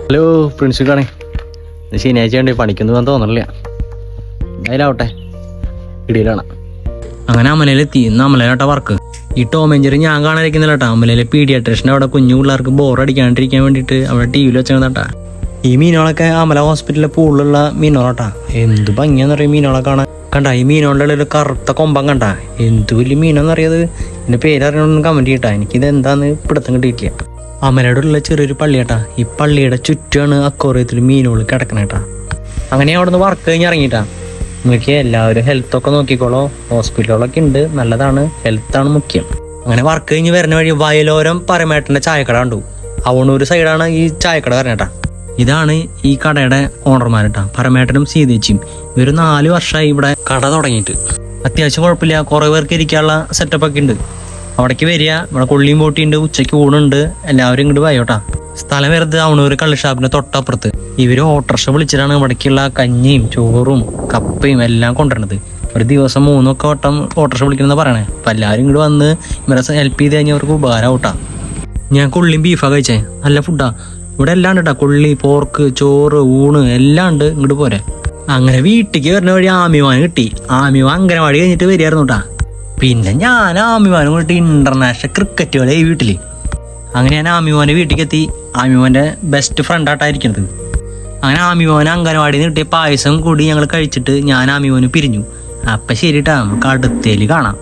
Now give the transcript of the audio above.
Hello പ്രിൻസിപ്പാണേ, ശനിയാഴ്ച വേണ്ടി പണിക്കൊന്നും പോകാൻ തോന്നണില്ല. അതിലാവട്ടെ, ഇടിയിലാണ്. അങ്ങനെ അമലയിലെത്തി. ഇന്ന് അമലയിലാട്ട വർക്ക്. ഈ ടോം ആൻഡ് ജെറി ഞാൻ കാണാതിരിക്കുന്നില്ല കേട്ടോ. അമലയിലെ പീഡിയാട്രീഷ്യൻ അവിടെ കുഞ്ഞു പിള്ളേർക്ക് ബോറടിക്കാണ്ടിരിക്കാൻ വേണ്ടിയിട്ട് അവിടെ ടി വിയിൽ വെച്ചേട്ടാ. ഈ മീനുകളൊക്കെ അമല ഹോസ്പിറ്റലിലെ പൂളിലുള്ള മീനുകളാട്ടാ. എന്ത് ഭംഗിയാന്ന് പറയും മീനുകളെ കാണാൻ. കണ്ട ഈ മീനുകളുടെ ഒരു കറുത്ത കൊമ്പം കണ്ട, എന്ത് വലിയ മീനാന്നറിയത്. എൻ്റെ പേരറിയണമെന്ന് കമൻറ്റ് ചെയ്യട്ടാ. എനിക്കിത് എന്താന്ന് പിടുത്തം കിട്ടിയിട്ടില്ല. അമലയുടെ ഉള്ള ചെറിയൊരു പള്ളിയാട്ടാ. ഈ പള്ളിയുടെ ചുറ്റുമാണ് അക്വേറിയത്തിൽ മീനുകൾ കിടക്കണേട്ടാ. അങ്ങനെ അവിടെ നിന്ന് വർക്ക് കഴിഞ്ഞ് ഇറങ്ങിയിട്ടാ. നിങ്ങൾക്ക് എല്ലാവരും ഹെൽത്തൊക്കെ നോക്കിക്കോളോ. ഹോസ്പിറ്റലുകളൊക്കെ ഉണ്ട്, നല്ലതാണ്. ഹെൽത്താണ് മുഖ്യം. അങ്ങനെ വർക്ക് കഴിഞ്ഞ് വരുന്ന വഴി വയലോരം പരമേട്ടൻ്റെ ചായക്കട കണ്ടു. അവണൂർ സൈഡാണ് ഈ ചായക്കട വരണേട്ടാ. ഇതാണ് ഈ കടയുടെ ഓണർമാരട്ടാ, പരമേട്ടനും സീതേച്ചിയും. ഇവർ 4 വർഷമായി ഇവിടെ കട തുടങ്ങിയിട്ട്. അത്യാവശ്യം കുഴപ്പമില്ല, കുറേ പേർക്ക് ഇരിക്കാനുള്ള സെറ്റപ്പൊക്കെ ഉണ്ട്. അവിടേക്ക് വരിക. ഇവിടെ കൊള്ളിയും പോട്ടിയുണ്ട്, ഉച്ചയ്ക്ക് ഊണുണ്ട്. എല്ലാവരും ഇങ്ങോട്ട് പോയോട്ടാ. സ്ഥലം വരുന്നത് അവണൂർ കള്ളിഷാപ്പിന്റെ തൊട്ടപ്പുറത്ത്. ഇവര് ഓട്ടോറിക്ഷ വിളിച്ചിട്ടാണ് ഇവിടേക്കുള്ള കഞ്ഞിയും ചോറും കപ്പയും എല്ലാം കൊണ്ടുവരണത്. ഒരു ദിവസം 3 വട്ടം ഓട്ടോറിക്ഷ വിളിക്കണമെന്ന് പറയണേ. അപ്പം എല്ലാവരും ഇങ്ങോട്ട് വന്ന് ഇവരെ ഹെൽപ്പ് ചെയ്ത് കഴിഞ്ഞാൽ അവർക്ക് ഉപകാരമാവട്ടാ. ഞാൻ കൊള്ളിയും ബീഫാ കഴിച്ചേ, നല്ല ഫുഡാ. ഇവിടെ എല്ലാം ഉണ്ട് കേട്ടോ. കൊള്ളി, പോർക്ക്, ചോറ്, ഊണ് എല്ലാം ഉണ്ട്. ഇങ്ങോട്ട് പോരെ. അങ്ങനെ വീട്ടിലേക്ക് വരുന്ന വഴി ആമിവാൻ കിട്ടി. ആമിവാൻ അംഗനവാടി കഴിഞ്ഞിട്ട് വരികയായിരുന്നു കേട്ടാ. പിന്നെ ഞാൻ ആമിവാനും കൂട്ടി ഇന്റർനാഷണൽ ക്രിക്കറ്റ് കളി ഈ വീട്ടില്. അങ്ങനെ ഞാൻ ആമിമോൻ്റെ വീട്ടിലേക്ക് എത്തി. ആമിമോൻ്റെ ബെസ്റ്റ് ഫ്രണ്ടായിട്ടായിരിക്കുന്നത്. അങ്ങനെ ആമിമോനെ അംഗനവാടിയിൽ നിന്ന് കിട്ടിയ പായസം കൂടി ഞങ്ങൾ കഴിച്ചിട്ട് ഞാൻ ആമിമോന് പിരിഞ്ഞു. അപ്പം ശരിട്ടാ, നമുക്ക് അടുത്തേല് കാണാം.